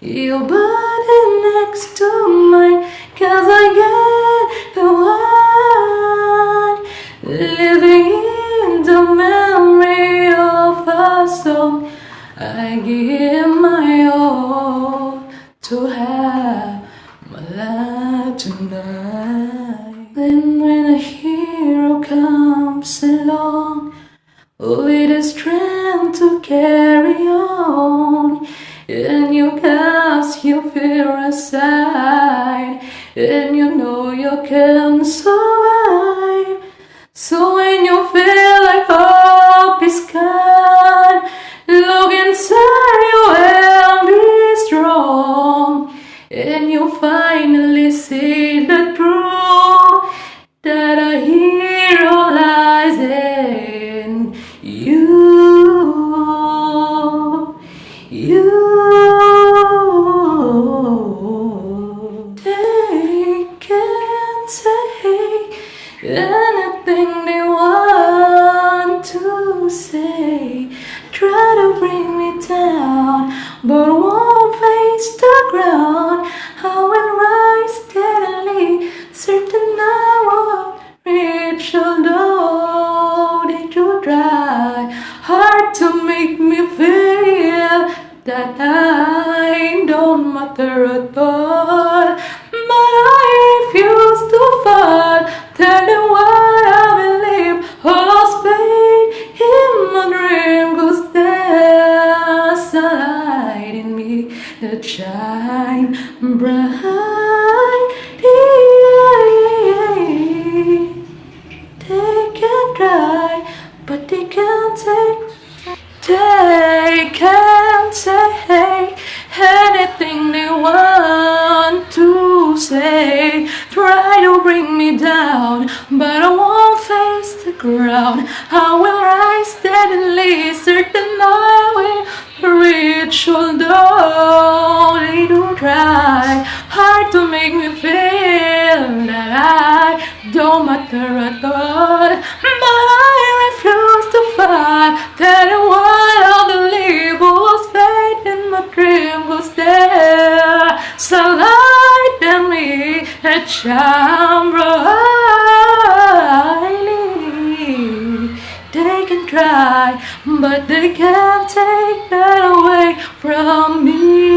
your body next to mine, 'cause I get the one living in the memory of a song. I give my all to have my life tonight. Then when a hero comes along with the strength to carry on, and you cast your fear aside, and you know you can survive. So when you feel like hope is gone, look inside you and be strong, and you finally see the truth, that a hero lies in you. They can say anything they want to say, try to bring me down, but won't face the ground. I will rise steadily, certain I won't reach, although they do try hard to make me feel that I don't matter at all. But I refuse to fall, telling what I believe. Lost faith in my dream, 'cause there's a light in me that shine bright. They can try, but they can't take. They can't say anything they want to say. Try to bring me down, but I won't face the ground. I will rise steadily, certain I will reach, although they do try hard to make me feel that I don't matter at all. But I refuse to fight, telling what I believe was fate in my dream, 'cause there's a light in me that shine brightly. They can try, but they can't take that away from me.